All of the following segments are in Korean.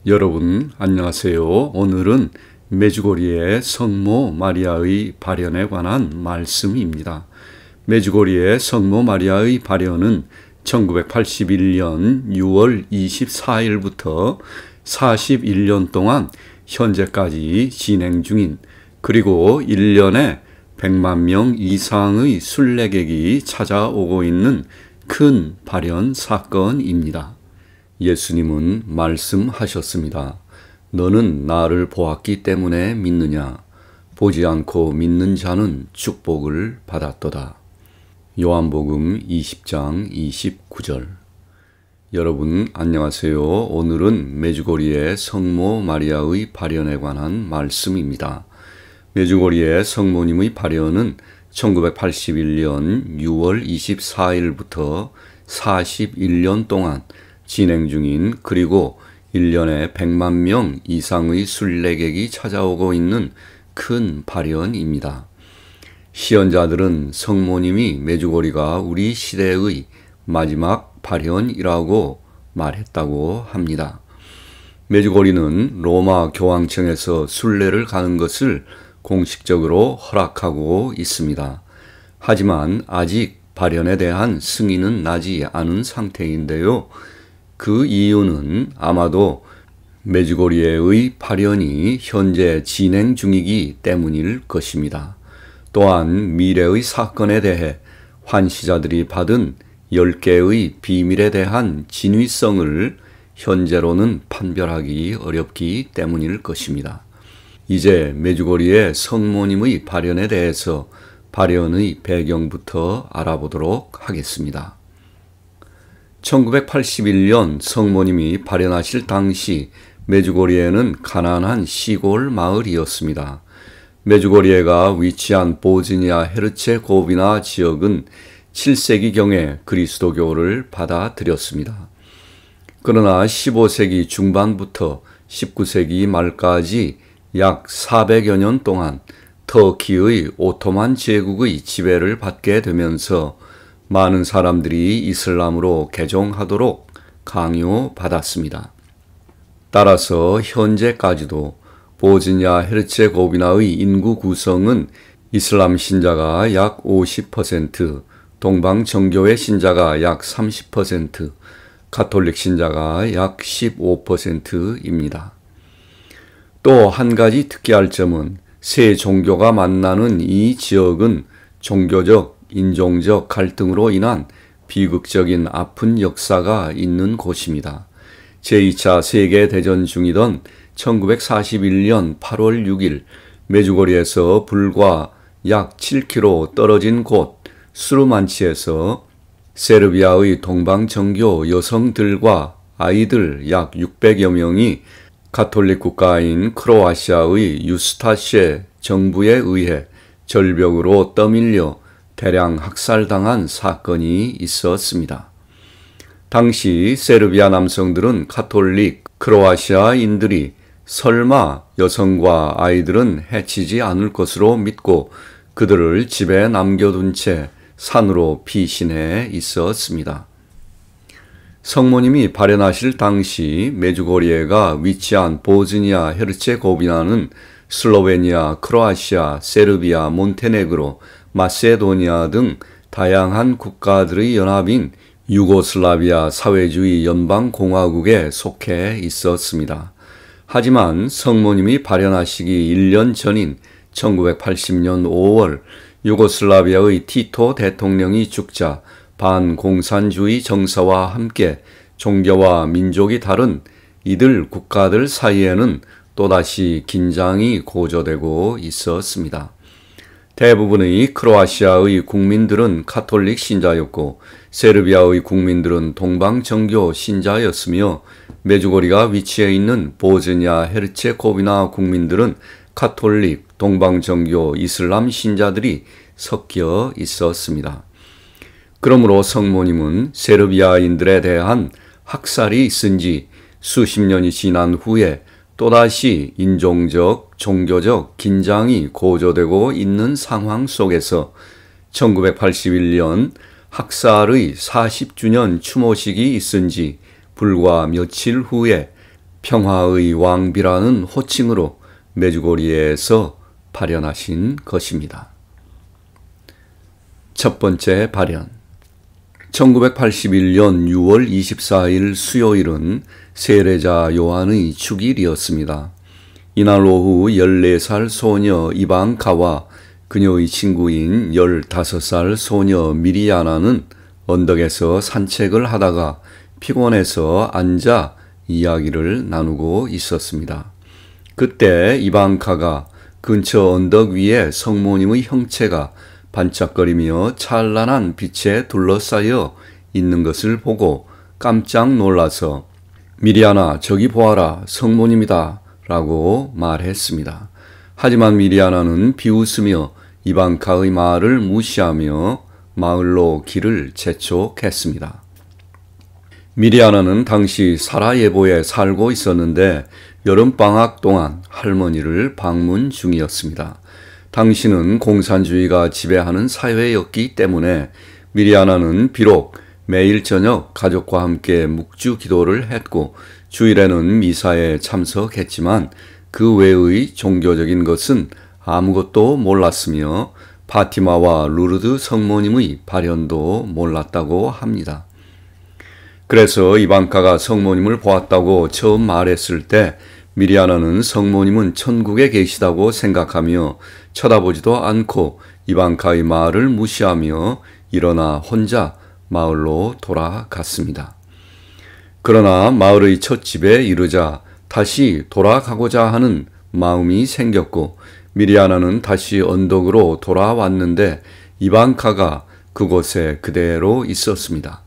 여러분 안녕하세요. 오늘은 메주고리의 성모 마리아의 발현에 관한 말씀입니다. 메주고리의 성모 마리아의 발현은 1981년 6월 24일부터 41년 동안 현재까지 진행 중인, 그리고 1년에 100만 명 이상의 순례객이 찾아오고 있는 큰 발현 사건입니다. 예수님은 말씀하셨습니다. 너는 나를 보았기 때문에 믿느냐? 보지 않고 믿는 자는 축복을 받았도다. 요한복음 20장 29절. 여러분 안녕하세요. 오늘은 메주고리의 성모 마리아의 발현에 관한 말씀입니다. 메주고리의 성모님의 발현은 1981년 6월 24일부터 41년 동안 진행 중인, 그리고 1년에 100만 명 이상의 순례객이 찾아오고 있는 큰 발현입니다. 시연자들은 성모님이 메주고리가 우리 시대의 마지막 발현이라고 말했다고 합니다. 메주고리는 로마 교황청에서 순례를 가는 것을 공식적으로 허락하고 있습니다. 하지만 아직 발현에 대한 승인은 나지 않은 상태인데요. 그 이유는 아마도 메주고리의 발현이 현재 진행 중이기 때문일 것입니다. 또한 미래의 사건에 대해 환시자들이 받은 10개의 비밀에 대한 진위성을 현재로는 판별하기 어렵기 때문일 것입니다. 이제 메주고리의 성모님의 발현에 대해서 발현의 배경부터 알아보도록 하겠습니다. 1981년 성모님이 발현하실 당시 메주고리에는 가난한 시골 마을이었습니다. 메주고리에가 위치한 보즈니아 헤르체고비나 지역은 7세기경에 그리스도교를 받아들였습니다. 그러나 15세기 중반부터 19세기 말까지 약 400여 년 동안 터키의 오토만 제국의 지배를 받게 되면서 많은 사람들이 이슬람으로 개종하도록 강요받았습니다. 따라서 현재까지도 보즈니아 헤르체고비나의 인구 구성은 이슬람 신자가 약 50%, 동방 정교회 신자가 약 30%, 가톨릭 신자가 약 15%입니다. 또 한 가지 특이할 점은 세 종교가 만나는 이 지역은 종교적, 인종적 갈등으로 인한 비극적인 아픈 역사가 있는 곳입니다. 제2차 세계대전 중이던 1941년 8월 6일 메주고리에서 불과 약 7km 떨어진 곳 수르만치에서 세르비아의 동방정교 여성들과 아이들 약 600여 명이 가톨릭 국가인 크로아시아의 유스타시에 정부에 의해 절벽으로 떠밀려 대량 학살당한 사건이 있었습니다. 당시 세르비아 남성들은 가톨릭 크로아시아인들이 설마 여성과 아이들은 해치지 않을 것으로 믿고 그들을 집에 남겨둔 채 산으로 피신해 있었습니다. 성모님이 발현하실 당시 메주고리에가 위치한 보즈니아 헤르체고비나는 슬로베니아, 크로아시아, 세르비아, 몬테네그로, 마세도니아 등 다양한 국가들의 연합인 유고슬라비아 사회주의 연방공화국에 속해 있었습니다. 하지만 성모님이 발현하시기 1년 전인 1980년 5월 유고슬라비아의 티토 대통령이 죽자 반공산주의 정서와 함께 종교와 민족이 다른 이들 국가들 사이에는 또다시 긴장이 고조되고 있었습니다. 대부분의 크로아시아의 국민들은 가톨릭 신자였고 세르비아의 국민들은 동방정교 신자였으며 메주고리가 위치해 있는 보즈니아 헤르체고비나 국민들은 가톨릭, 동방정교, 이슬람 신자들이 섞여 있었습니다. 그러므로 성모님은 세르비아인들에 대한 학살이 있은 지 수십 년이 지난 후에 또다시 인종적, 종교적 긴장이 고조되고 있는 상황 속에서 1981년 학살의 40주년 추모식이 있은 지 불과 며칠 후에 평화의 왕비라는 호칭으로 메주고리에서 발현하신 것입니다. 첫 번째 발현. 1981년 6월 24일 수요일은 세례자 요한의 축일이었습니다. 이날 오후 14살 소녀 이방카와 그녀의 친구인 15살 소녀 미리아나는 언덕에서 산책을 하다가 피곤해서 앉아 이야기를 나누고 있었습니다. 그때 이방카가 근처 언덕 위에 성모님의 형체가 반짝거리며 찬란한 빛에 둘러싸여 있는 것을 보고 깜짝 놀라서 미리아나 저기 보아라 성모님이다 라고 말했습니다. 하지만 미리아나는 비웃으며 이방카의 말을 무시하며 마을로 길을 재촉했습니다. 미리아나는 당시 사라예보에 살고 있었는데 여름방학 동안 할머니를 방문 중이었습니다. 당시는 공산주의가 지배하는 사회였기 때문에 미리아나는 비록 매일 저녁 가족과 함께 묵주 기도를 했고 주일에는 미사에 참석했지만 그 외의 종교적인 것은 아무것도 몰랐으며 파티마와 루르드 성모님의 발현도 몰랐다고 합니다. 그래서 이방카가 성모님을 보았다고 처음 말했을 때 미리아나는 성모님은 천국에 계시다고 생각하며 쳐다보지도 않고 이방카의 말을 무시하며 일어나 혼자 마을로 돌아갔습니다. 그러나 마을의 첫 집에 이르자 다시 돌아가고자 하는 마음이 생겼고 미리아나는 다시 언덕으로 돌아왔는데 이방카가 그곳에 그대로 있었습니다.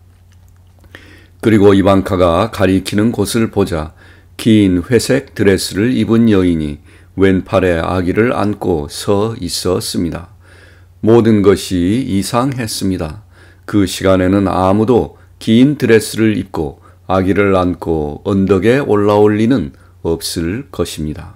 그리고 이방카가 가리키는 곳을 보자 긴 회색 드레스를 입은 여인이 왼팔에 아기를 안고 서 있었습니다. 모든 것이 이상했습니다. 그 시간에는 아무도 긴 드레스를 입고 아기를 안고 언덕에 올라올 리는 없을 것입니다.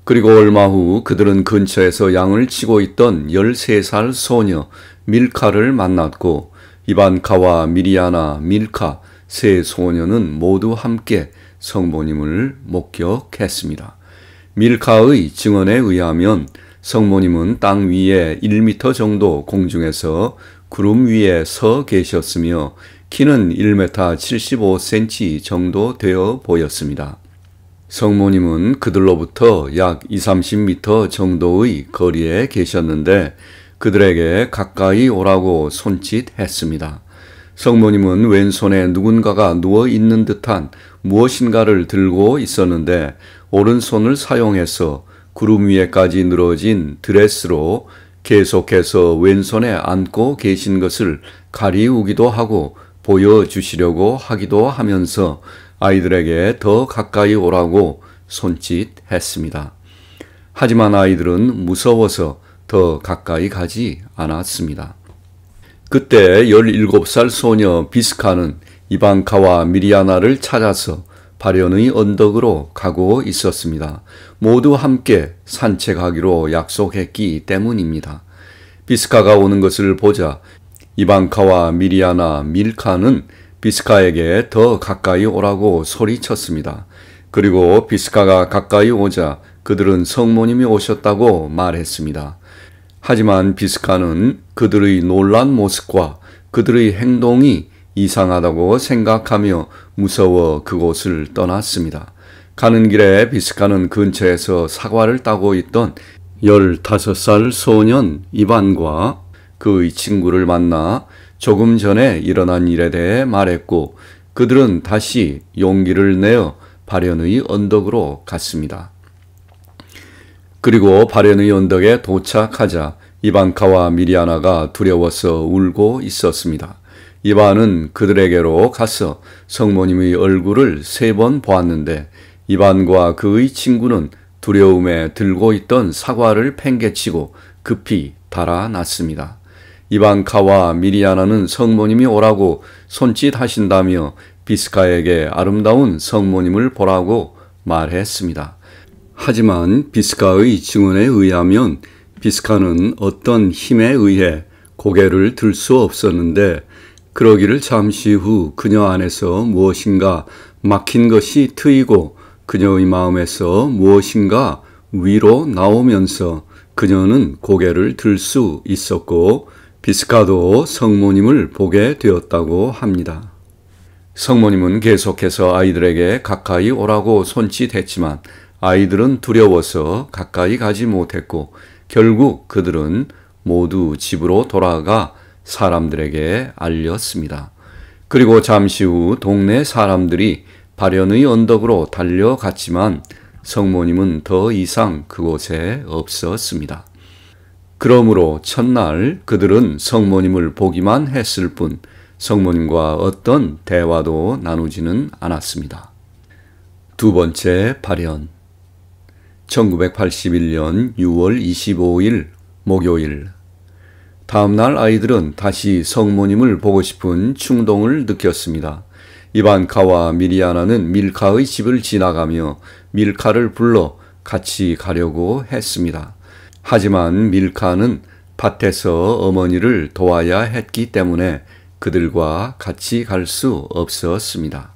그리고 얼마 후 그들은 근처에서 양을 치고 있던 13살 소녀 밀카를 만났고 이방카와 미리아나, 밀카 세 소녀는 모두 함께 성모님을 목격했습니다. 밀카의 증언에 의하면 성모님은 땅 위에 1m 정도 공중에서 구름 위에 서 계셨으며 키는 1m 75cm 정도 되어 보였습니다. 성모님은 그들로부터 약 20-30m 정도의 거리에 계셨는데 그들에게 가까이 오라고 손짓했습니다. 성모님은 왼손에 누군가가 누워 있는 듯한 무엇인가를 들고 있었는데 오른손을 사용해서 구름 위에까지 늘어진 드레스로 계속해서 왼손에 안고 계신 것을 가리우기도 하고 보여주시려고 하기도 하면서 아이들에게 더 가까이 오라고 손짓했습니다. 하지만 아이들은 무서워서 더 가까이 가지 않았습니다. 그때 17살 소녀 비스카는 이방카와 미리아나를 찾아서 발현의 언덕으로 가고 있었습니다. 모두 함께 산책하기로 약속했기 때문입니다. 비스카가 오는 것을 보자 이방카와 미리아나, 밀카는 비스카에게 더 가까이 오라고 소리쳤습니다. 그리고 비스카가 가까이 오자 그들은 성모님이 오셨다고 말했습니다. 하지만 비스카는 그들의 놀란 모습과 그들의 행동이 이상하다고 생각하며 무서워 그곳을 떠났습니다. 가는 길에 비스카는 근처에서 사과를 따고 있던 15살 소년 이반과 그의 친구를 만나 조금 전에 일어난 일에 대해 말했고 그들은 다시 용기를 내어 발현의 언덕으로 갔습니다. 그리고 발현의 언덕에 도착하자 이방카와 미리아나가 두려워서 울고 있었습니다. 이반은 그들에게로 가서 성모님의 얼굴을 3번 보았는데 이반과 그의 친구는 두려움에 들고 있던 사과를 팽개치고 급히 달아났습니다. 이방카와 미리아나는 성모님이 오라고 손짓하신다며 비스카에게 아름다운 성모님을 보라고 말했습니다. 하지만 비스카의 증언에 의하면 비스카는 어떤 힘에 의해 고개를 들 수 없었는데 그러기를 잠시 후 그녀 안에서 무엇인가 막힌 것이 트이고 그녀의 마음에서 무엇인가 위로 나오면서 그녀는 고개를 들 수 있었고 비스카도 성모님을 보게 되었다고 합니다. 성모님은 계속해서 아이들에게 가까이 오라고 손짓했지만 아이들은 두려워서 가까이 가지 못했고 결국 그들은 모두 집으로 돌아가 사람들에게 알렸습니다. 그리고 잠시 후 동네 사람들이 발연의 언덕으로 달려갔지만 성모님은 더 이상 그곳에 없었습니다. 그러므로 첫날 그들은 성모님을 보기만 했을 뿐 성모님과 어떤 대화도 나누지는 않았습니다. 두 번째 발연. 1981년 6월 25일 목요일. 다음 날 아이들은 다시 성모님을 보고 싶은 충동을 느꼈습니다. 이반카와 미리아나는 밀카의 집을 지나가며 밀카를 불러 같이 가려고 했습니다. 하지만 밀카는 밭에서 어머니를 도와야 했기 때문에 그들과 같이 갈 수 없었습니다.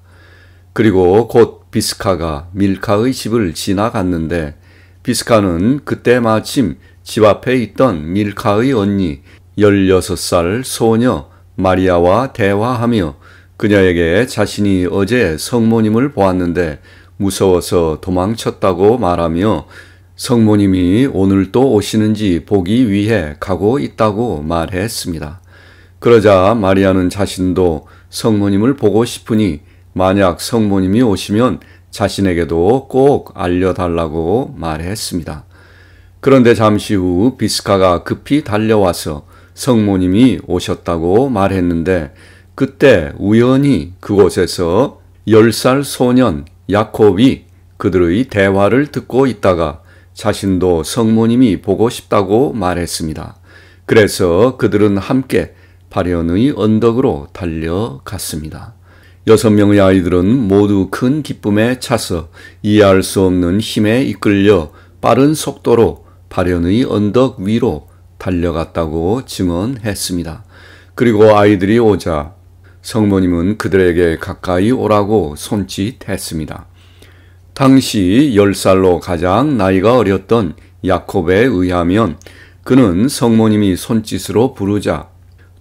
그리고 곧 비스카가 밀카의 집을 지나갔는데 비스카는 그때 마침 집 앞에 있던 밀카의 언니 16살 소녀 마리아와 대화하며 그녀에게 자신이 어제 성모님을 보았는데 무서워서 도망쳤다고 말하며 성모님이 오늘 또 오시는지 보기 위해 가고 있다고 말했습니다. 그러자 마리아는 자신도 성모님을 보고 싶으니 만약 성모님이 오시면 자신에게도 꼭 알려달라고 말했습니다. 그런데 잠시 후 비스카가 급히 달려와서 성모님이 오셨다고 말했는데 그때 우연히 그곳에서 10살 소년 야콥이 그들의 대화를 듣고 있다가 자신도 성모님이 보고 싶다고 말했습니다. 그래서 그들은 함께 발연의 언덕으로 달려갔습니다. 6명의 아이들은 모두 큰 기쁨에 차서 이해할 수 없는 힘에 이끌려 빠른 속도로 발연의 언덕 위로 달려갔다고 증언했습니다. 그리고 아이들이 오자 성모님은 그들에게 가까이 오라고 손짓했습니다. 당시 10살로 가장 나이가 어렸던 야콥에 의하면 그는 성모님이 손짓으로 부르자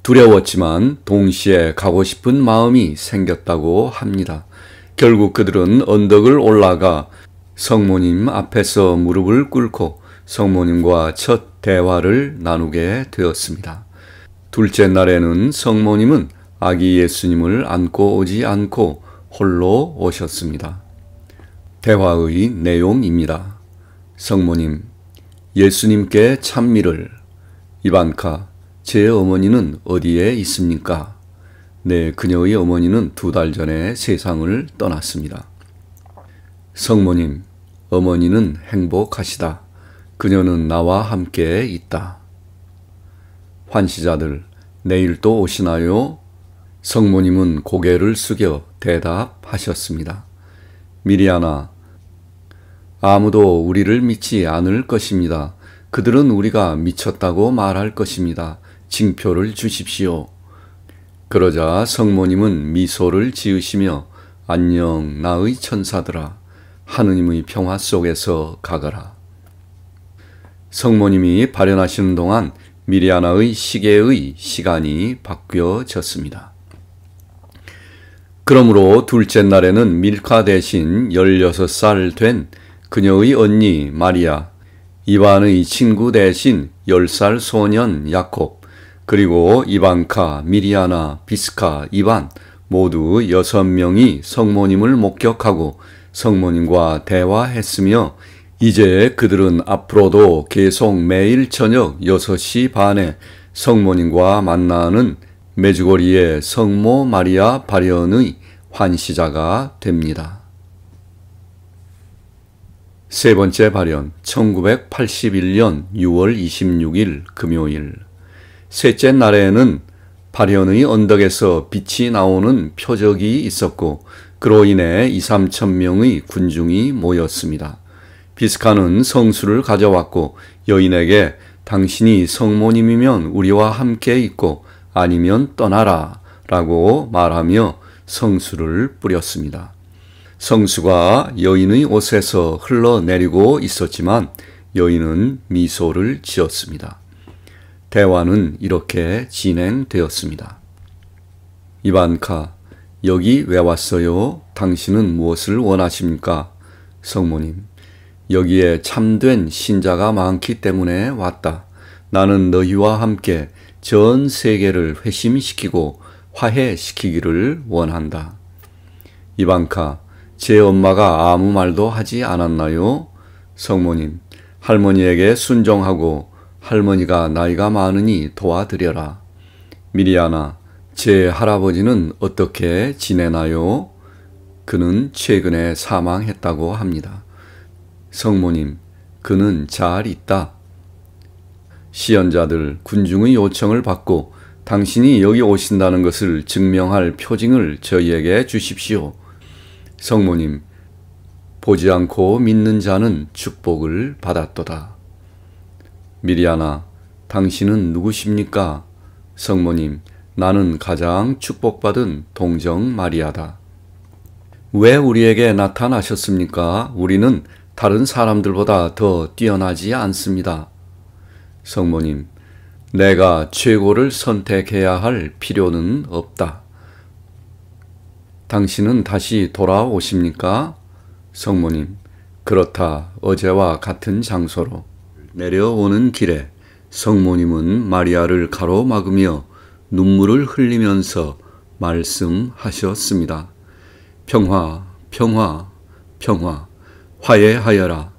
두려웠지만 동시에 가고 싶은 마음이 생겼다고 합니다. 결국 그들은 언덕을 올라가 성모님 앞에서 무릎을 꿇고 성모님과 첫 대화를 나누게 되었습니다. 둘째 날에는 성모님은 아기 예수님을 안고 오지 않고 홀로 오셨습니다. 대화의 내용입니다. 성모님, 예수님께 찬미를. 이반카, 제 어머니는 어디에 있습니까? 네, 그녀의 어머니는 2달 전에 세상을 떠났습니다. 성모님, 어머니는 행복하시다. 그녀는 나와 함께 있다. 환시자들, 내일 또 오시나요? 성모님은 고개를 숙여 대답하셨습니다. 미리아나, 아무도 우리를 믿지 않을 것입니다. 그들은 우리가 미쳤다고 말할 것입니다. 징표를 주십시오. 그러자 성모님은 미소를 지으시며 안녕 나의 천사들아, 하느님의 평화 속에서 가거라. 성모님이 발연하시는 동안 미리아나의 시계의 시간이 바뀌어졌습니다. 그러므로 둘째 날에는 밀카 대신 16살 된 그녀의 언니 마리아, 이반의 친구 대신 10살 소년 야콥, 그리고 이반카, 미리아나, 비스카, 이반 모두 6명이 성모님을 목격하고 성모님과 대화했으며 이제 그들은 앞으로도 계속 매일 저녁 6시 반에 성모님과 만나는 메주거리의 성모 마리아 발연의 환시자가 됩니다. 세 번째 발연, 1981년 6월 26일 금요일. 셋째 날에는 발연의 언덕에서 빛이 나오는 표적이 있었고 그로 인해 2~3천 명의 군중이 모였습니다. 비스카는 성수를 가져왔고 여인에게 당신이 성모님이면 우리와 함께 있고 아니면 떠나라 라고 말하며 성수를 뿌렸습니다. 성수가 여인의 옷에서 흘러내리고 있었지만 여인은 미소를 지었습니다. 대화는 이렇게 진행되었습니다. 이반카, 여기 왜 왔어요? 당신은 무엇을 원하십니까? 성모님, 여기에 참된 신자가 많기 때문에 왔다. 나는 너희와 함께 전 세계를 회심시키고 화해시키기를 원한다. 이반카, 제 엄마가 아무 말도 하지 않았나요? 성모님, 할머니에게 순종하고 할머니가 나이가 많으니 도와드려라. 미리아나, 제 할아버지는 어떻게 지내나요? 그는 최근에 사망했다고 합니다. 성모님, 그는 잘 있다. 시연자들, 군중의 요청을 받고 당신이 여기 오신다는 것을 증명할 표징을 저희에게 주십시오. 성모님, 보지 않고 믿는 자는 축복을 받았도다. 미리아나, 당신은 누구십니까? 성모님, 나는 가장 축복받은 동정 마리아다. 왜 우리에게 나타나셨습니까? 우리는 다른 사람들보다 더 뛰어나지 않습니다. 성모님, 내가 최고를 선택해야 할 필요는 없다. 당신은 다시 돌아오십니까? 성모님, 그렇다. 어제와 같은 장소로. 내려오는 길에 성모님은 마리아를 가로막으며 눈물을 흘리면서 말씀하셨습니다. 평화, 평화, 평화, 화해하여라.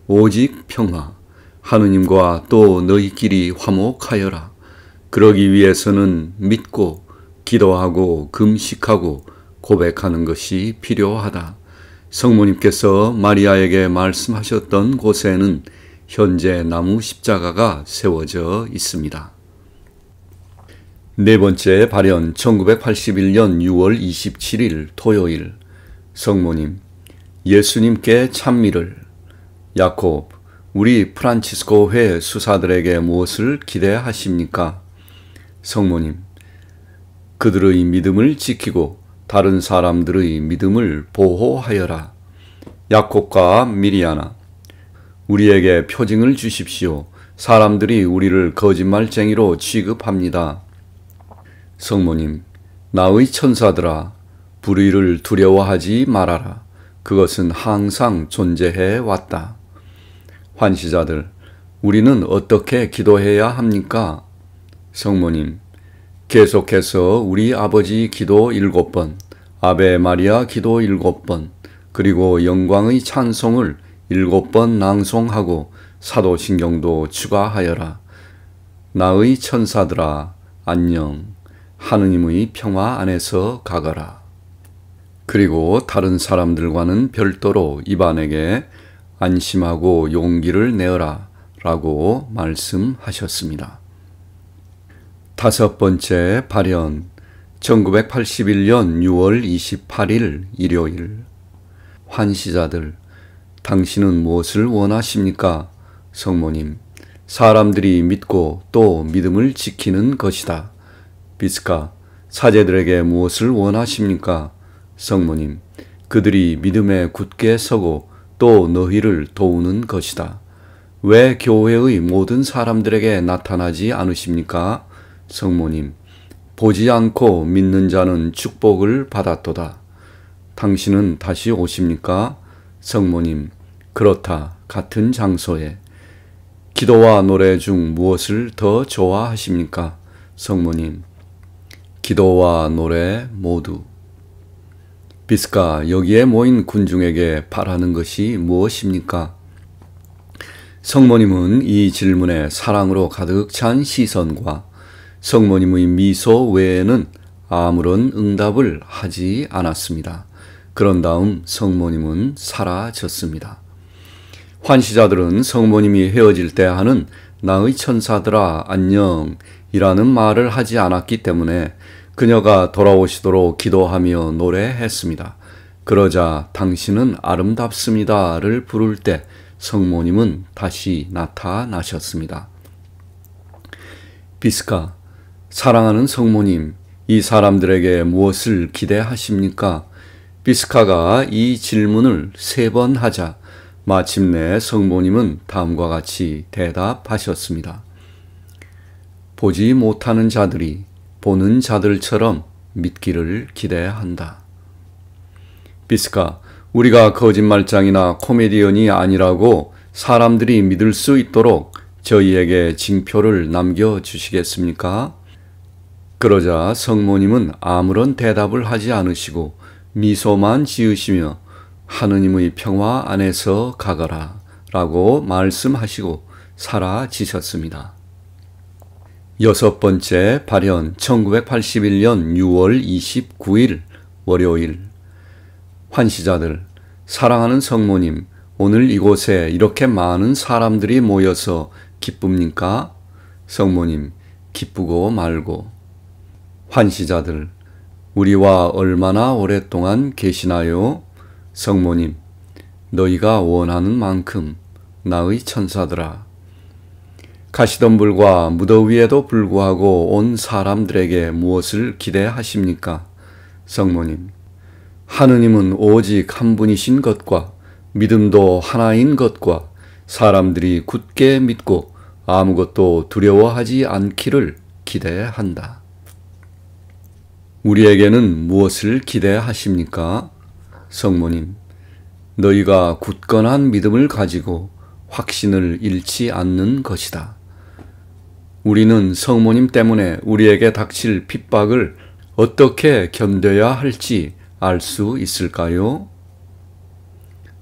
오직 평화. 하느님과 또 너희끼리 화목하여라. 그러기 위해서는 믿고 기도하고 금식하고 고백하는 것이 필요하다. 성모님께서 마리아에게 말씀하셨던 곳에는 현재 나무 십자가가 세워져 있습니다. 네 번째 발현 1981년 6월 27일 토요일. 성모님, 예수님께 찬미를. 야콥, 우리 프란치스코 회 수사들에게 무엇을 기대하십니까? 성모님, 그들의 믿음을 지키고 다른 사람들의 믿음을 보호하여라. 야콥과 미리아나, 우리에게 표징을 주십시오. 사람들이 우리를 거짓말쟁이로 취급합니다. 성모님, 나의 천사들아, 불의를 두려워하지 말아라. 그것은 항상 존재해 왔다. 환시자들, 우리는 어떻게 기도해야 합니까? 성모님, 계속해서 우리 아버지 기도 7번, 아베 마리아 기도 7번, 그리고 영광의 찬송을 7번 낭송하고 사도신경도 추가하여라. 나의 천사들아, 안녕. 하느님의 평화 안에서 가거라. 그리고 다른 사람들과는 별도로 이반에게 안심하고 용기를 내어라 라고 말씀하셨습니다. 다섯 번째 발현 1981년 6월 28일 일요일. 환시자들, 당신은 무엇을 원하십니까? 성모님, 사람들이 믿고 또 믿음을 지키는 것이다. 비스카, 사제들에게 무엇을 원하십니까? 성모님, 그들이 믿음에 굳게 서고 또 너희를 도우는 것이다. 왜 교회의 모든 사람들에게 나타나지 않으십니까? 성모님, 보지 않고 믿는 자는 축복을 받았도다. 당신은 다시 오십니까? 성모님, 그렇다. 같은 장소에. 기도와 노래 중 무엇을 더 좋아하십니까? 성모님, 기도와 노래 모두. 비스카, 여기에 모인 군중에게 바라는 것이 무엇입니까? 성모님은 이 질문에 사랑으로 가득 찬 시선과 성모님의 미소 외에는 아무런 응답을 하지 않았습니다. 그런 다음 성모님은 사라졌습니다. 환시자들은 성모님이 헤어질 때 하는 나의 천사들아 안녕 이라는 말을 하지 않았기 때문에 그녀가 돌아오시도록 기도하며 노래했습니다. 그러자 당신은 아름답습니다를 부를 때 성모님은 다시 나타나셨습니다. 비스카, 사랑하는 성모님, 이 사람들에게 무엇을 기대하십니까? 비스카가 이 질문을 3번 하자 마침내 성모님은 다음과 같이 대답하셨습니다. 보지 못하는 자들이 보는 자들처럼 믿기를 기대한다. 비스카, 우리가 거짓말장이나 코미디언이 아니라고 사람들이 믿을 수 있도록 저희에게 징표를 남겨주시겠습니까? 그러자 성모님은 아무런 대답을 하지 않으시고 미소만 지으시며 하느님의 평화 안에서 가거라 라고 말씀하시고 사라지셨습니다. 6번째 발현 1981년 6월 29일 월요일. 환시자들, 사랑하는 성모님, 오늘 이곳에 이렇게 많은 사람들이 모여서 기쁩니까? 성모님, 기쁘고 말고. 환시자들, 우리와 얼마나 오랫동안 계시나요? 성모님, 너희가 원하는 만큼 나의 천사들아. 가시덤불과 무더위에도 불구하고 온 사람들에게 무엇을 기대하십니까? 성모님, 하느님은 오직 한 분이신 것과 믿음도 하나인 것과 사람들이 굳게 믿고 아무것도 두려워하지 않기를 기대한다. 우리에게는 무엇을 기대하십니까? 성모님, 너희가 굳건한 믿음을 가지고 확신을 잃지 않는 것이다. 우리는 성모님 때문에 우리에게 닥칠 핍박을 어떻게 견뎌야 할지 알 수 있을까요?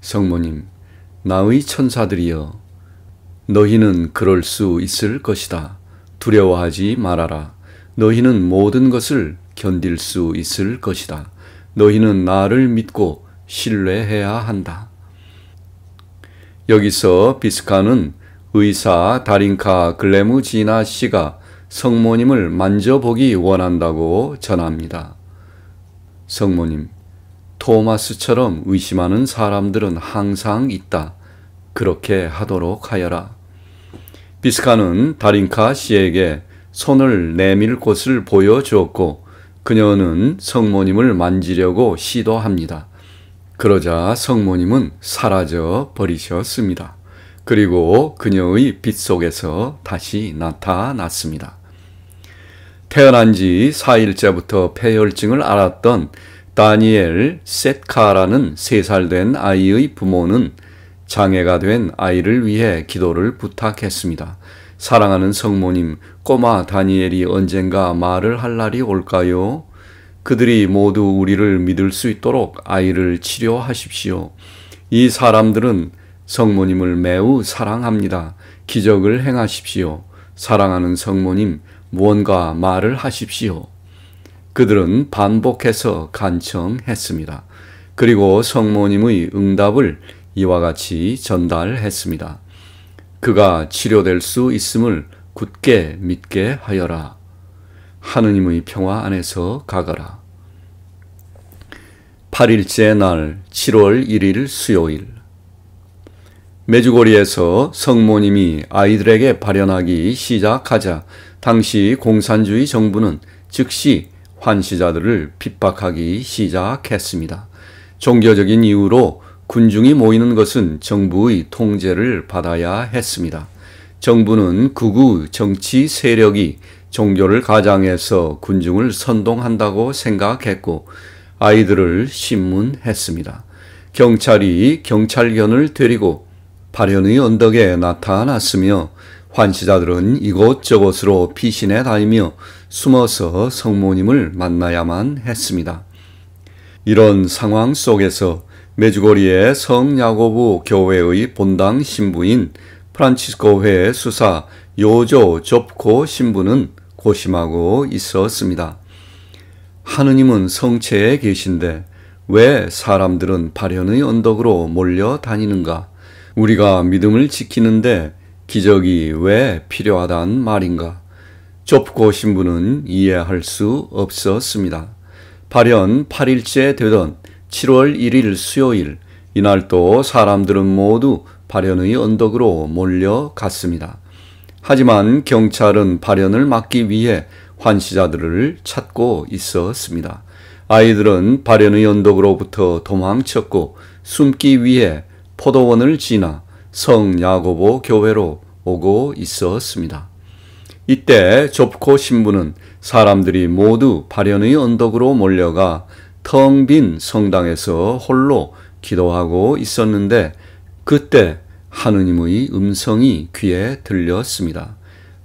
성모님, 나의 천사들이여, 너희는 그럴 수 있을 것이다. 두려워하지 말아라. 너희는 모든 것을 견딜 수 있을 것이다. 너희는 나를 믿고 신뢰해야 한다. 여기서 비스카는 의사 다린카 글레무지나 씨가 성모님을 만져보기 원한다고 전합니다. 성모님, 토마스처럼 의심하는 사람들은 항상 있다. 그렇게 하도록 하여라. 비스카는 다린카 씨에게 손을 내밀 곳을 보여주었고 그녀는 성모님을 만지려고 시도합니다. 그러자 성모님은 사라져 버리셨습니다. 그리고 그녀의 빛 속에서 다시 나타났습니다. 태어난 지 4일째부터 폐혈증을 앓았던 다니엘 셋카라는 3살 된 아이의 부모는 장애가 된 아이를 위해 기도를 부탁했습니다. 사랑하는 성모님, 꼬마 다니엘이 언젠가 말을 할 날이 올까요? 그들이 모두 우리를 믿을 수 있도록 아이를 치료하십시오. 이 사람들은 성모님을 매우 사랑합니다. 기적을 행하십시오. 사랑하는 성모님, 무언가 말을 하십시오. 그들은 반복해서 간청했습니다. 그리고 성모님의 응답을 이와 같이 전달했습니다. 그가 치료될 수 있음을 굳게 믿게 하여라. 하느님의 평화 안에서 가거라. 8일째 날 7월 1일 수요일. 메주고리에서 성모님이 아이들에게 발현하기 시작하자 당시 공산주의 정부는 즉시 환시자들을 핍박하기 시작했습니다. 종교적인 이유로 군중이 모이는 것은 정부의 통제를 받아야 했습니다. 정부는 극우 정치 세력이 종교를 가장해서 군중을 선동한다고 생각했고 아이들을 신문했습니다. 경찰이 경찰견을 데리고 발현의 언덕에 나타났으며 환시자들은 이곳저곳으로 피신해 다니며 숨어서 성모님을 만나야만 했습니다. 이런 상황 속에서 메주고리의 성야고보 교회의 본당 신부인 프란치스코회 수사 요조 조프코 신부는 고심하고 있었습니다. 하느님은 성체에 계신데 왜 사람들은 발현의 언덕으로 몰려다니는가? 우리가 믿음을 지키는데 기적이 왜 필요하단 말인가? 조프코 신부는 이해할 수 없었습니다. 발현 8일째 되던 7월 1일 수요일, 이날 또 사람들은 모두 발현의 언덕으로 몰려갔습니다. 하지만 경찰은 발현을 막기 위해 환시자들을 찾고 있었습니다. 아이들은 발현의 언덕으로부터 도망쳤고 숨기 위해 포도원을 지나 성 야고보 교회로 오고 있었습니다. 이때 좁고 신부는 사람들이 모두 발현의 언덕으로 몰려가 텅 빈 성당에서 홀로 기도하고 있었는데 그때 하느님의 음성이 귀에 들렸습니다.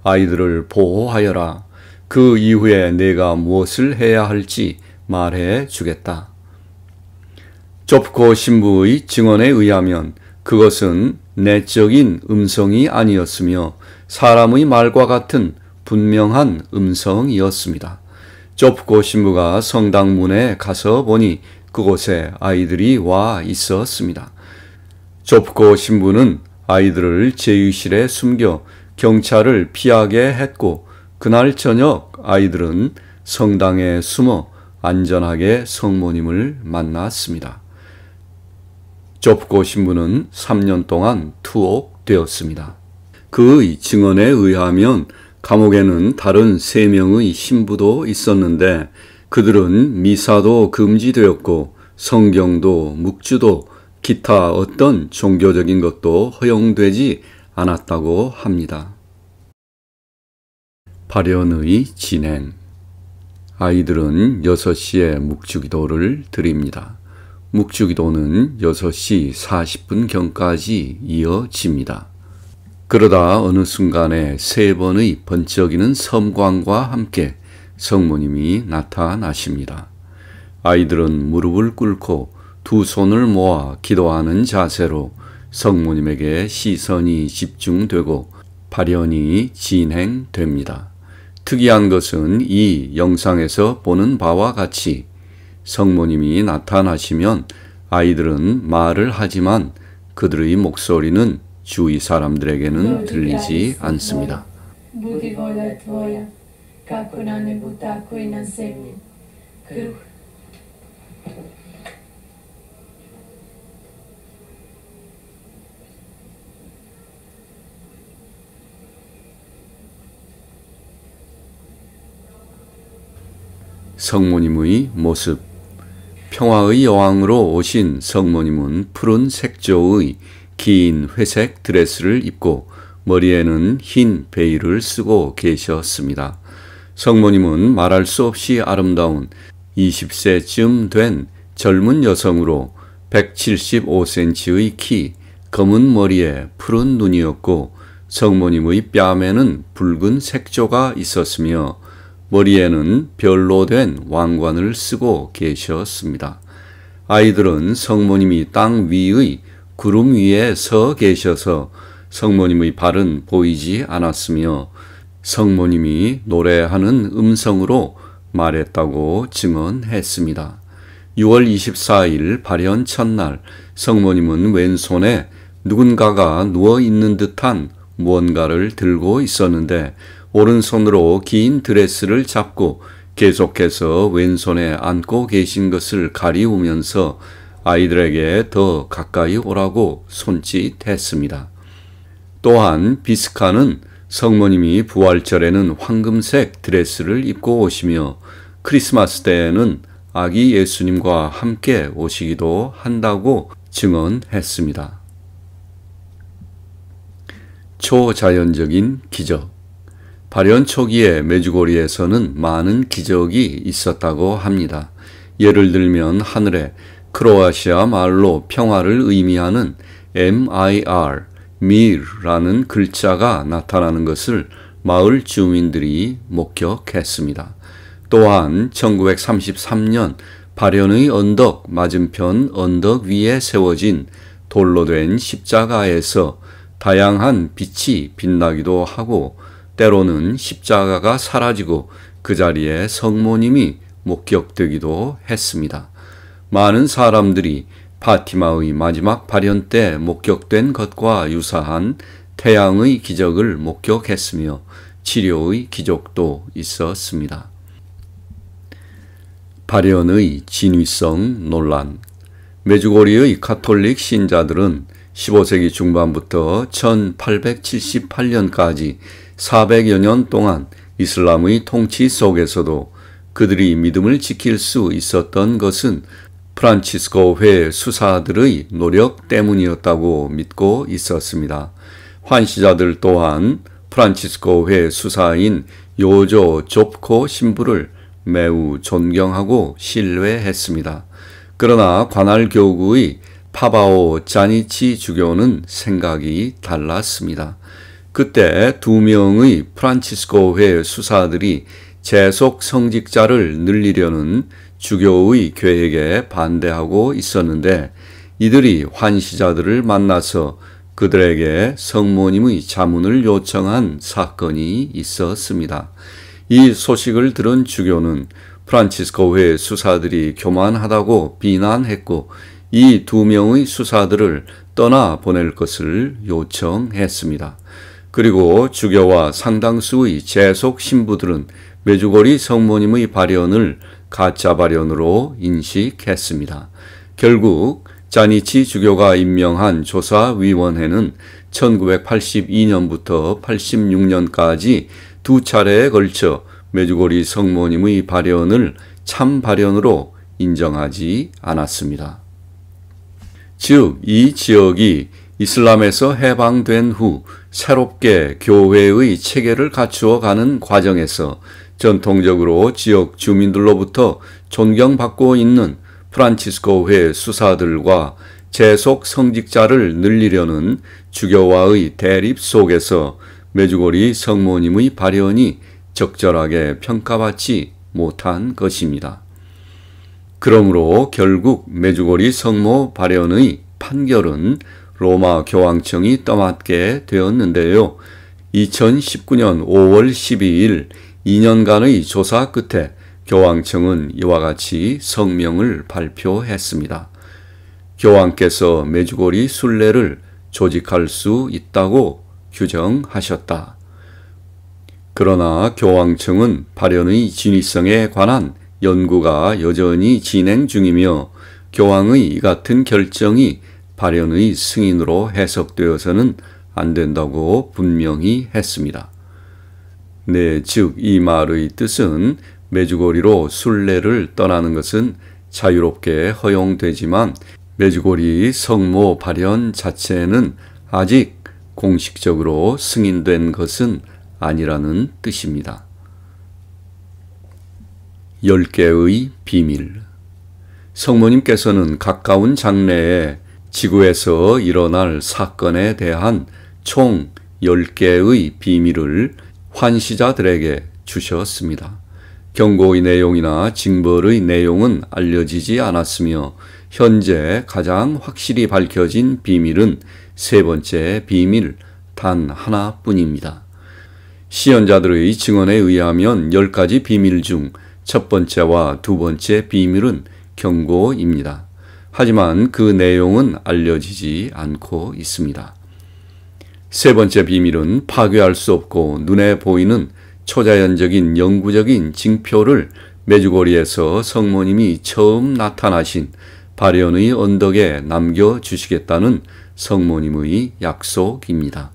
아이들을 보호하여라. 그 이후에 내가 무엇을 해야 할지 말해 주겠다. 좁고 신부의 증언에 의하면 그것은 내적인 음성이 아니었으며 사람의 말과 같은 분명한 음성이었습니다. 좁고 신부가 성당 문에 가서 보니 그곳에 아이들이 와 있었습니다. 좁고 신부는 아이들을 제의실에 숨겨 경찰을 피하게 했고 그날 저녁 아이들은 성당에 숨어 안전하게 성모님을 만났습니다. 좁고 신부는 3년 동안 투옥되었습니다. 그의 증언에 의하면 감옥에는 다른 3명의 신부도 있었는데 그들은 미사도 금지되었고 성경도 묵주도 기타 어떤 종교적인 것도 허용되지 않았다고 합니다. 발현의 진행. 아이들은 6시에 묵주기도를 드립니다. 묵주기도는 6시 40분경까지 이어집니다. 그러다 어느 순간에 3번의 번쩍이는 섬광과 함께 성모님이 나타나십니다. 아이들은 무릎을 꿇고 2 손을 모아 기도하는 자세로 성모님에게 시선이 집중되고 발현이 진행됩니다. 특이한 것은 이 영상에서 보는 바와 같이 성모님이 나타나시면 아이들은 말을 하지만 그들의 목소리는 주위 사람들에게는 들리지 않습니다. 성모님의 모습. 평화의 여왕으로 오신 성모님은 푸른 색조의 긴 회색 드레스를 입고 머리에는 흰 베일을 쓰고 계셨습니다. 성모님은 말할 수 없이 아름다운 20세쯤 된 젊은 여성으로 175cm의 키, 검은 머리에 푸른 눈이었고 성모님의 뺨에는 붉은 색조가 있었으며 머리에는 별로 된 왕관을 쓰고 계셨습니다. 아이들은 성모님이 땅 위의 구름 위에 서 계셔서 성모님의 발은 보이지 않았으며 성모님이 노래하는 음성으로 말했다고 증언했습니다. 6월 24일 발현 첫날 성모님은 왼손에 누군가가 누워있는 듯한 무언가를 들고 있었는데 오른손으로 긴 드레스를 잡고 계속해서 왼손에 안고 계신 것을 가리우면서 아이들에게 더 가까이 오라고 손짓했습니다. 또한 비스카는 성모님이 부활절에는 황금색 드레스를 입고 오시며 크리스마스 때에는 아기 예수님과 함께 오시기도 한다고 증언했습니다. 초자연적인 기적. 발현 초기에 메주고리에서는 많은 기적이 있었다고 합니다. 예를 들면 하늘에 크로아시아 말로 평화를 의미하는 MIR, mir라는 글자가 나타나는 것을 마을 주민들이 목격했습니다. 또한 1933년 발현의 언덕 맞은편 언덕 위에 세워진 돌로 된 십자가에서 다양한 빛이 빛나기도 하고 때로는 십자가가 사라지고 그 자리에 성모님이 목격되기도 했습니다. 많은 사람들이 파티마의 마지막 발현 때 목격된 것과 유사한 태양의 기적을 목격했으며 치료의 기적도 있었습니다. 발현의 진위성 논란. 메주고리의 가톨릭 신자들은 15세기 중반부터 1878년까지 400여 년 동안 이슬람의 통치 속에서도 그들이 믿음을 지킬 수 있었던 것은 프란치스코 회 수사들의 노력 때문이었다고 믿고 있었습니다. 환시자들 또한 프란치스코 회 수사인 요조 조프코 신부를 매우 존경하고 신뢰했습니다. 그러나 관할 교구의 파바오 자니치 주교는 생각이 달랐습니다. 그때 2명의 프란치스코 회 수사들이 재속 성직자를 늘리려는 주교의 계획에 반대하고 있었는데 이들이 환시자들을 만나서 그들에게 성모님의 자문을 요청한 사건이 있었습니다. 이 소식을 들은 주교는 프란치스코 회 수사들이 교만하다고 비난했고 이 2명의 수사들을 떠나 보낼 것을 요청했습니다. 그리고 주교와 상당수의 재속 신부들은 메주고리 성모님의 발언을 가짜 발언으로 인식했습니다. 결국 자니치 주교가 임명한 조사위원회는 1982년부터 86년까지 2차례에 걸쳐 메주고리 성모님의 발언을 참 발언으로 인정하지 않았습니다. 즉, 이 지역이 이슬람에서 해방된 후 새롭게 교회의 체계를 갖추어 가는 과정에서 전통적으로 지역 주민들로부터 존경받고 있는 프란치스코 회 수사들과 재속 성직자를 늘리려는 주교와의 대립 속에서 메주고리 성모님의 발언이 적절하게 평가받지 못한 것입니다. 그러므로 결국 메주고리 성모 발언의 판결은 로마 교황청이 떠맡게 되었는데요. 2019년 5월 12일 2년간의 조사 끝에 교황청은 이와 같이 성명을 발표했습니다. 교황께서 메주고리 순례를 조직할 수 있다고 규정하셨다. 그러나 교황청은 발언의 진위성에 관한 연구가 여전히 진행 중이며 교황의 이 같은 결정이 발언의 승인으로 해석되어서는 안 된다고 분명히 했습니다. 네, 즉 이 말의 뜻은 메주고리로 순례를 떠나는 것은 자유롭게 허용되지만 메주고리 성모 발언 자체는 아직 공식적으로 승인된 것은 아니라는 뜻입니다. 10개의 비밀. 성모님께서는 가까운 장래에 지구에서 일어날 사건에 대한 총 10개의 비밀을 환시자들에게 주셨습니다. 경고의 내용이나 징벌의 내용은 알려지지 않았으며 현재 가장 확실히 밝혀진 비밀은 3번째 비밀 단 하나뿐입니다. 시연자들의 증언에 의하면 10가지 비밀 중 첫 번째와 두 번째 비밀은 경고입니다. 하지만 그 내용은 알려지지 않고 있습니다. 세 번째 비밀은 파괴할 수 없고 눈에 보이는 초자연적인 영구적인 징표를 메주고리에서 성모님이 처음 나타나신 발현의 언덕에 남겨주시겠다는 성모님의 약속입니다.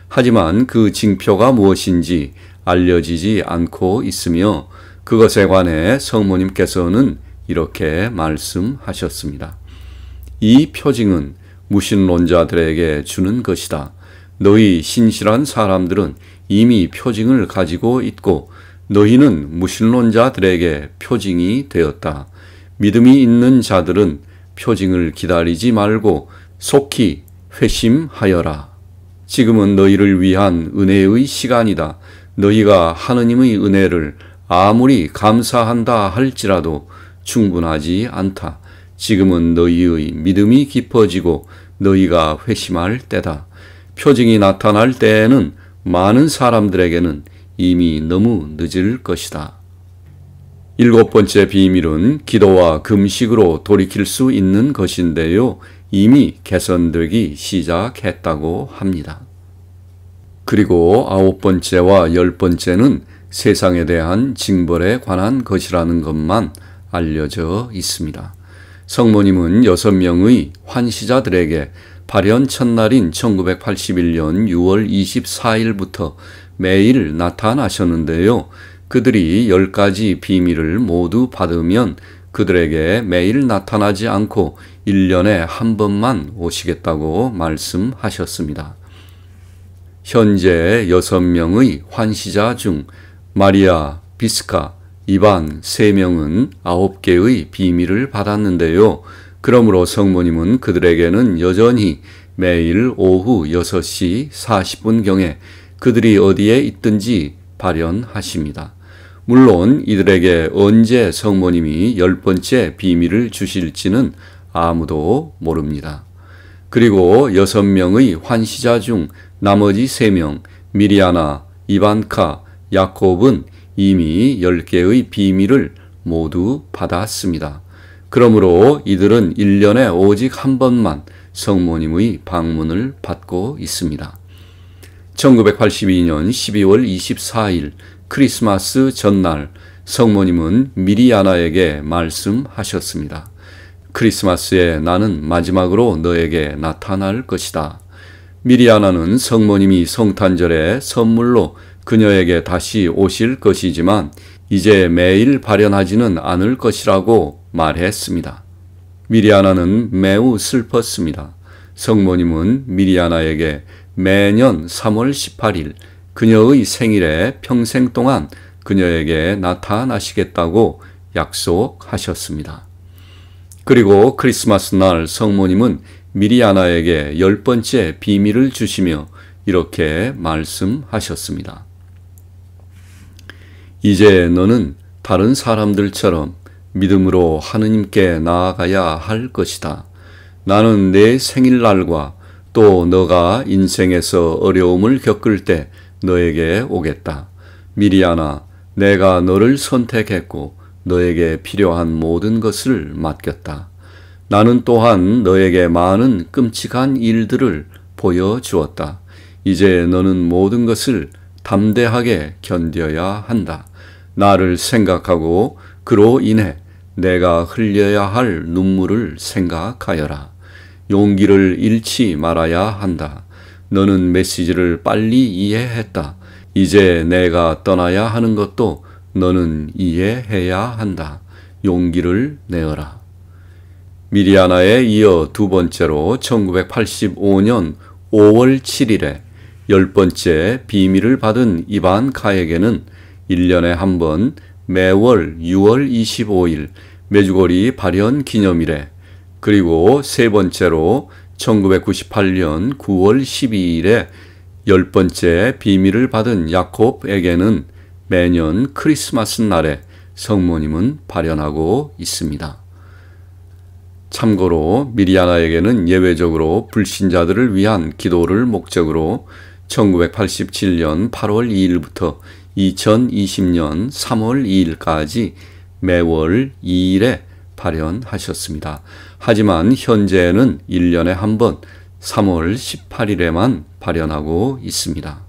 하지만 그 징표가 무엇인지 알려지지 않고 있으며 그것에 관해 성모님께서는 이렇게 말씀하셨습니다. 이 표징은 무신론자들에게 주는 것이다. 너희 신실한 사람들은 이미 표징을 가지고 있고 너희는 무신론자들에게 표징이 되었다. 믿음이 있는 자들은 표징을 기다리지 말고 속히 회심하여라. 지금은 너희를 위한 은혜의 시간이다. 너희가 하느님의 은혜를 아무리 감사한다 할지라도 충분하지 않다. 지금은 너희의 믿음이 깊어지고 너희가 회심할 때다. 표징이 나타날 때에는 많은 사람들에게는 이미 너무 늦을 것이다. 7번째 비밀은 기도와 금식으로 돌이킬 수 있는 것인데요. 이미 개선되기 시작했다고 합니다. 그리고 9번째와 10번째는 세상에 대한 징벌에 관한 것이라는 것만 알려져 있습니다. 성모님은 6명의 환시자들에게 발현 첫날인 1981년 6월 24일부터 매일 나타나셨는데요. 그들이 10가지 비밀을 모두 받으면 그들에게 매일 나타나지 않고 1년에 한 번만 오시겠다고 말씀하셨습니다. 현재 6명의 환시자 중 마리아, 비스카, 이반 3명은 9개의 비밀을 받았는데요. 그러므로 성모님은 그들에게는 여전히 매일 오후 6시 40분경에 그들이 어디에 있든지 발현하십니다. 물론 이들에게 언제 성모님이 10번째 비밀을 주실지는 아무도 모릅니다. 그리고 6명의 환시자 중 나머지 3명, 미리아나, 이반카, 야콥은 이미 10개의 비밀을 모두 받았습니다. 그러므로 이들은 1년에 오직 한 번만 성모님의 방문을 받고 있습니다. 1982년 12월 24일 크리스마스 전날 성모님은 미리아나에게 말씀하셨습니다. 크리스마스에 나는 마지막으로 너에게 나타날 것이다. 미리아나는 성모님이 성탄절에 선물로 그녀에게 다시 오실 것이지만 이제 매일 발현하지는 않을 것이라고 말했습니다. 미리아나는 매우 슬펐습니다. 성모님은 미리아나에게 매년 3월 18일 그녀의 생일에 평생 동안 그녀에게 나타나시겠다고 약속하셨습니다. 그리고 크리스마스 날 성모님은 미리아나에게 10번째 비밀을 주시며 이렇게 말씀하셨습니다. 이제 너는 다른 사람들처럼 믿음으로 하느님께 나아가야 할 것이다. 나는 내 생일날과 또 너가 인생에서 어려움을 겪을 때 너에게 오겠다. 미리아나, 내가 너를 선택했고 너에게 필요한 모든 것을 맡겼다. 나는 또한 너에게 많은 끔찍한 일들을 보여주었다. 이제 너는 모든 것을 담대하게 견뎌야 한다. 나를 생각하고 그로 인해 내가 흘려야 할 눈물을 생각하여라. 용기를 잃지 말아야 한다. 너는 메시지를 빨리 이해했다. 이제 내가 떠나야 하는 것도 너는 이해해야 한다. 용기를 내어라. 미리아나에 이어 두 번째로 1985년 5월 7일에 10번째 비밀을 받은 이반카에게는 1년에 한 번 매월 6월 25일 메주거리 발현 기념일에 그리고 세 번째로 1998년 9월 12일에 10번째 비밀을 받은 야콥에게는 매년 크리스마스 날에 성모님은 발현하고 있습니다. 참고로 미리아나에게는 예외적으로 불신자들을 위한 기도를 목적으로 1987년 8월 2일부터 2020년 3월 2일까지 매월 2일에 발현하셨습니다. 하지만 현재는 1년에 한 번 3월 18일에만 발현하고 있습니다.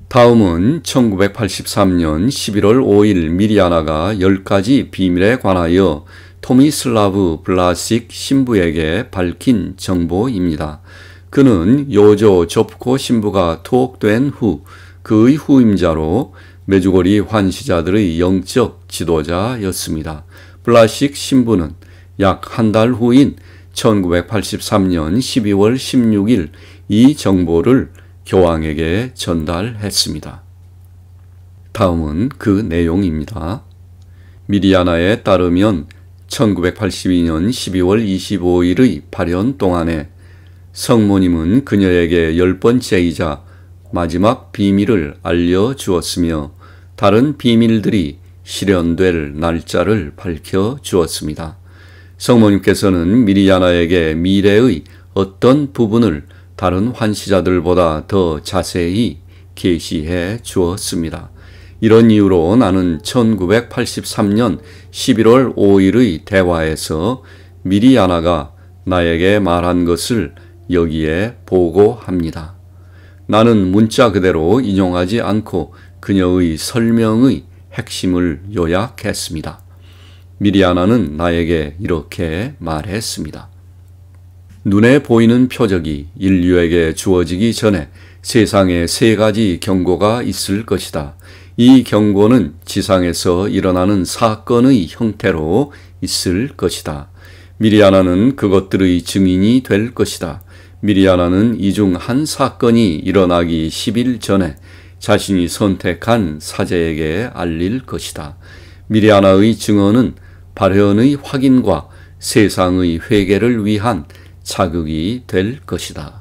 다음은 1983년 11월 5일 미리아나가 10가지 비밀에 관하여 토미슬라브 블라식 신부에게 밝힌 정보입니다. 그는 요조 조프코 신부가 투옥된 후 그의 후임자로 메주고리 환시자들의 영적 지도자였습니다. 블라식 신부는 약 한 달 후인 1983년 12월 16일 이 정보를 교황에게 전달했습니다. 다음은 그 내용입니다. 미리아나에 따르면 1982년 12월 25일의 발현 동안에 성모님은 그녀에게 10번째이자 마지막 비밀을 알려주었으며 다른 비밀들이 실현될 날짜를 밝혀주었습니다. 성모님께서는 미리아나에게 미래의 어떤 부분을 다른 환시자들보다 더 자세히 계시해 주었습니다. 이런 이유로 나는 1983년 11월 5일의 대화에서 미리아나가 나에게 말한 것을 여기에 보고합니다. 나는 문자 그대로 인용하지 않고 그녀의 설명의 핵심을 요약했습니다. 미리아나는 나에게 이렇게 말했습니다. 눈에 보이는 표적이 인류에게 주어지기 전에 세상에 3가지 경고가 있을 것이다. 이 경고는 지상에서 일어나는 사건의 형태로 있을 것이다. 미리아나는 그것들의 증인이 될 것이다. 미리아나는 이 중 한 사건이 일어나기 10일 전에 자신이 선택한 사제에게 알릴 것이다. 미리아나의 증언은 발현의 확인과 세상의 회개를 위한 자극이 될 것이다.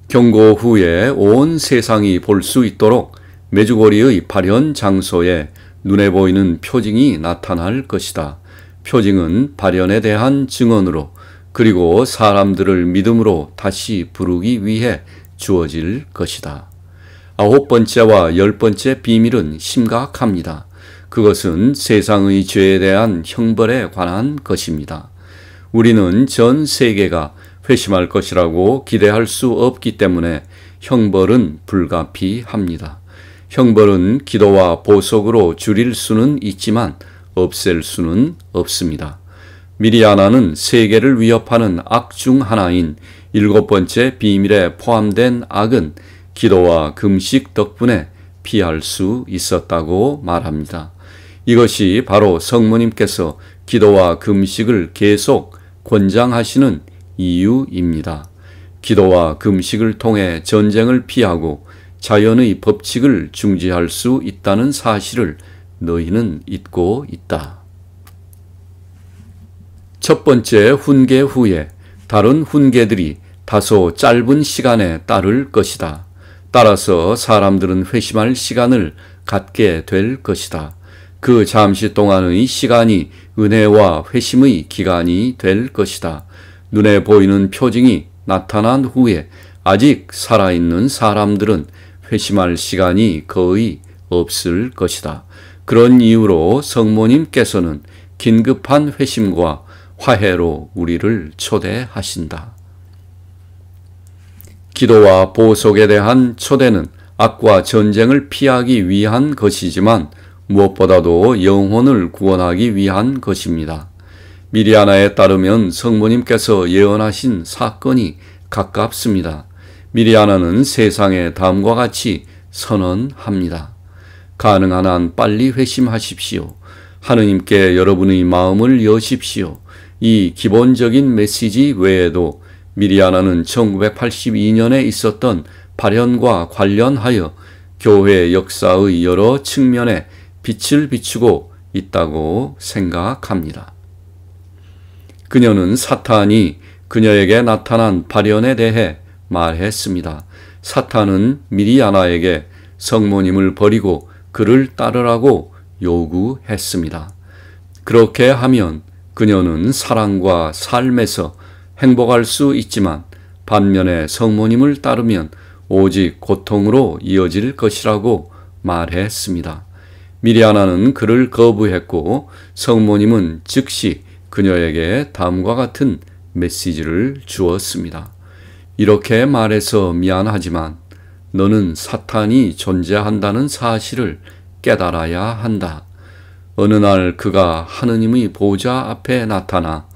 경고 후에 온 세상이 볼 수 있도록 메주고리의 발현 장소에 눈에 보이는 표징이 나타날 것이다. 표징은 발현에 대한 증언으로 그리고 사람들을 믿음으로 다시 부르기 위해 주어질 것이다. 9번째와 10번째 비밀은 심각합니다. 그것은 세상의 죄에 대한 형벌에 관한 것입니다. 우리는 전 세계가 회심할 것이라고 기대할 수 없기 때문에 형벌은 불가피합니다. 형벌은 기도와 보석으로 줄일 수는 있지만 없앨 수는 없습니다. 미리아나는 세계를 위협하는 악 중 하나인 7번째 비밀에 포함된 악은 기도와 금식 덕분에 피할 수 있었다고 말합니다. 이것이 바로 성모님께서 기도와 금식을 계속 권장하시는 이유입니다. 기도와 금식을 통해 전쟁을 피하고 자연의 법칙을 중지할 수 있다는 사실을 너희는 잊고 있다. 첫 번째 훈계 후에 다른 훈계들이 다소 짧은 시간에 따를 것이다. 따라서 사람들은 회심할 시간을 갖게 될 것이다. 그 잠시 동안의 시간이 은혜와 회심의 기간이 될 것이다. 눈에 보이는 표징이 나타난 후에 아직 살아있는 사람들은 회심할 시간이 거의 없을 것이다. 그런 이유로 성모님께서는 긴급한 회심과 화해로 우리를 초대하신다. 기도와 보석에 대한 초대는 악과 전쟁을 피하기 위한 것이지만 무엇보다도 영혼을 구원하기 위한 것입니다. 미리아나에 따르면 성모님께서 예언하신 사건이 가깝습니다. 미리아나는 세상에 다음과 같이 선언합니다. 가능한 한 빨리 회심하십시오. 하느님께 여러분의 마음을 여십시오. 이 기본적인 메시지 외에도 미리아나는 1982년에 있었던 발현과 관련하여 교회 역사의 여러 측면에 빛을 비추고 있다고 생각합니다. 그녀는 사탄이 그녀에게 나타난 발현에 대해 말했습니다. 사탄은 미리아나에게 성모님을 버리고 그를 따르라고 요구했습니다. 그렇게 하면 그녀는 사랑과 삶에서 행복할 수 있지만 반면에 성모님을 따르면 오직 고통으로 이어질 것이라고 말했습니다. 미리아나는 그를 거부했고 성모님은 즉시 그녀에게 다음과 같은 메시지를 주었습니다. 이렇게 말해서 미안하지만 너는 사탄이 존재한다는 사실을 깨달아야 한다. 어느 날 그가 하느님의 보좌 앞에 나타나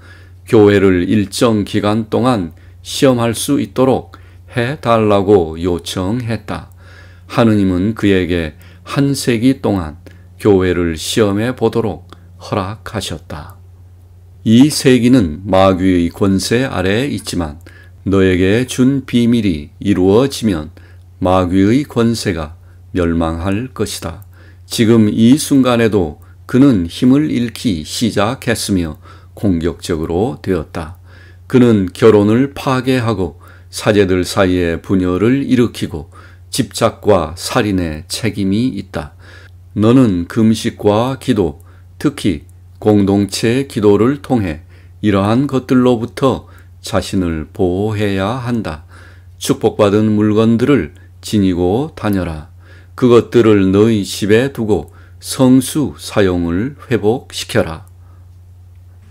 교회를 일정 기간 동안 시험할 수 있도록 해달라고 요청했다. 하느님은 그에게 한 세기 동안 교회를 시험해 보도록 허락하셨다. 이 세기는 마귀의 권세 아래에 있지만 너에게 준 비밀이 이루어지면 마귀의 권세가 멸망할 것이다. 지금 이 순간에도 그는 힘을 잃기 시작했으며 공격적으로 되었다. 그는 결혼을 파괴하고 사제들 사이에 분열을 일으키고 집착과 살인의 책임이 있다. 너는 금식과 기도, 특히 공동체 기도를 통해 이러한 것들로부터 자신을 보호해야 한다. 축복받은 물건들을 지니고 다녀라. 그것들을 너희 집에 두고 성수 사용을 회복시켜라.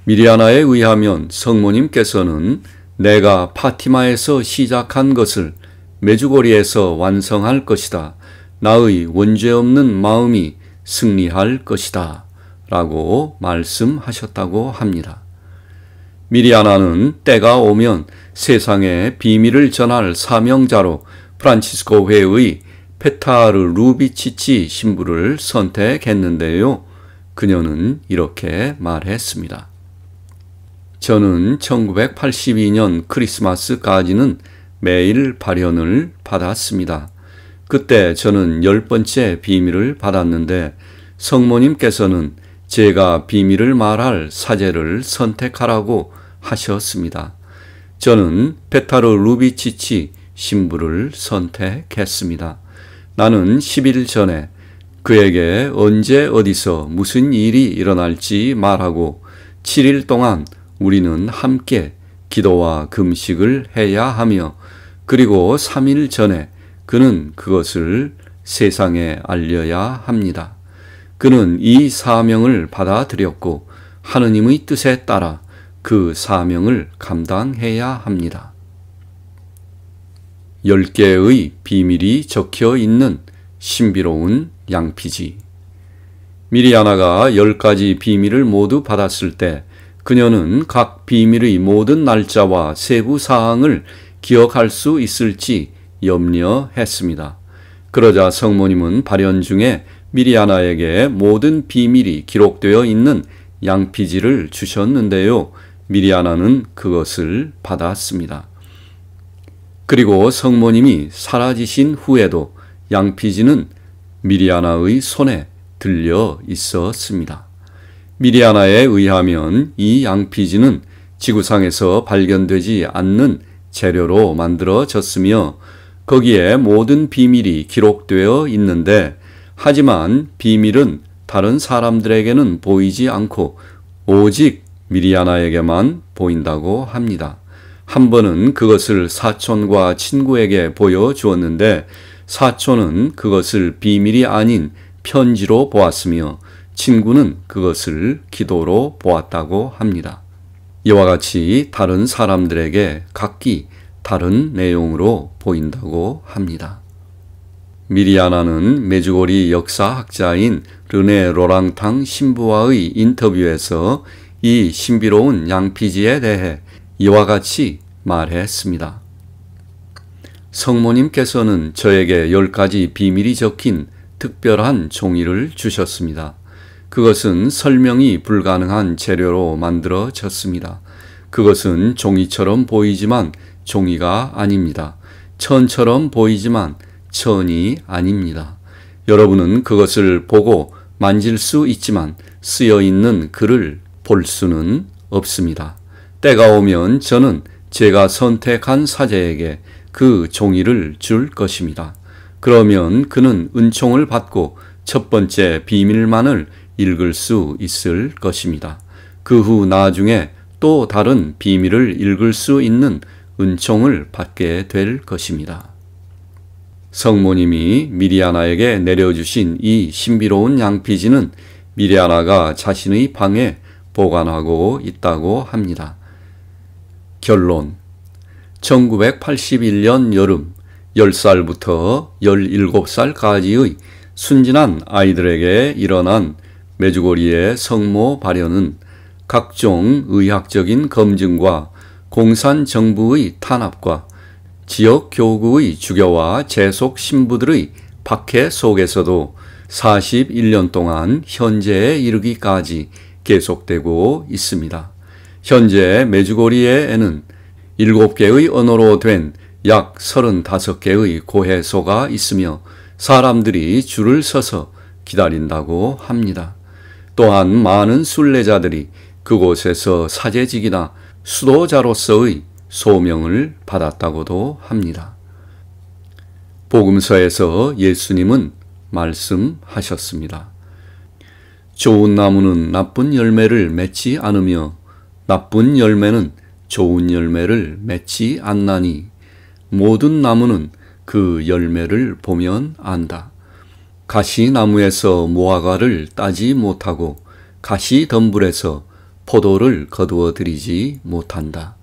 미리아나에 의하면 성모님께서는 내가 파티마에서 시작한 것을 메주고리에서 완성할 것이다. 나의 원죄 없는 마음이 승리할 것이다. 라고 말씀하셨다고 합니다. 미리아나는 때가 오면 세상에 비밀을 전할 사명자로 프란치스코 회의 페타르 루비치치 신부를 선택했는데요. 그녀는 이렇게 말했습니다. 저는 1982년 크리스마스까지는 매일 발현을 받았습니다. 그때 저는 10번째 비밀을 받았는데 성모님께서는 제가 비밀을 말할 사제를 선택하라고 하셨습니다. 저는 페타르 루비치치 신부를 선택했습니다. 나는 10일 전에 그에게 언제 어디서 무슨 일이 일어날지 말하고 7일 동안 우리는 함께 기도와 금식을 해야 하며 그리고 3일 전에 그는 그것을 세상에 알려야 합니다. 그는 이 사명을 받아들였고 하느님의 뜻에 따라 그 사명을 감당해야 합니다. 10개의 비밀이 적혀 있는 신비로운 양피지. 미리아나가 10가지 비밀을 모두 받았을 때 그녀는 각 비밀의 모든 날짜와 세부 사항을 기억할 수 있을지 염려했습니다. 그러자 성모님은 발현 중에 미리아나에게 모든 비밀이 기록되어 있는 양피지를 주셨는데요. 미리아나는 그것을 받았습니다. 그리고 성모님이 사라지신 후에도 양피지는 미리아나의 손에 들려 있었습니다. 미리아나에 의하면 이 양피지는 지구상에서 발견되지 않는 재료로 만들어졌으며 거기에 모든 비밀이 기록되어 있는데 하지만 비밀은 다른 사람들에게는 보이지 않고 오직 미리아나에게만 보인다고 합니다. 한 번은 그것을 사촌과 친구에게 보여주었는데 사촌은 그것을 비밀이 아닌 편지로 보았으며 친구는 그것을 기도로 보았다고 합니다. 이와 같이 다른 사람들에게 각기 다른 내용으로 보인다고 합니다. 미리아나는 메주고리 역사학자인 르네 로랑탕 신부와의 인터뷰에서 이 신비로운 양피지에 대해 이와 같이 말했습니다. 성모님께서는 저에게 10가지 비밀이 적힌 특별한 종이를 주셨습니다. 그것은 설명이 불가능한 재료로 만들어졌습니다. 그것은 종이처럼 보이지만 종이가 아닙니다. 천처럼 보이지만 천이 아닙니다. 여러분은 그것을 보고 만질 수 있지만 쓰여 있는 글을 볼 수는 없습니다. 때가 오면 저는 제가 선택한 사제에게 그 종이를 줄 것입니다. 그러면 그는 은총을 받고 첫 번째 비밀만을 읽을 수 있을 것입니다. 그 후 나중에 또 다른 비밀을 읽을 수 있는 은총을 받게 될 것입니다. 성모님이 미리아나에게 내려주신 이 신비로운 양피지는 미리아나가 자신의 방에 보관하고 있다고 합니다. 결론. 1981년 여름 10살부터 17살까지의 순진한 아이들에게 일어난 메주고리의 성모 발현은 각종 의학적인 검증과 공산정부의 탄압과 지역 교구의 주교와 재속 신부들의 박해 속에서도 41년 동안 현재에 이르기까지 계속되고 있습니다. 현재 메주고리에는 7개의 언어로 된 약 35개의 고해소가 있으며 사람들이 줄을 서서 기다린다고 합니다. 또한 많은 순례자들이 그곳에서 사제직이나 수도자로서의 소명을 받았다고도 합니다. 복음서에서 예수님은 말씀하셨습니다. 좋은 나무는 나쁜 열매를 맺지 않으며 나쁜 열매는 좋은 열매를 맺지 않나니 모든 나무는 그 열매를 보면 안다. 가시나무에서 무화과를 따지 못하고 가시덤불에서 포도를 거두어 들이지 못한다.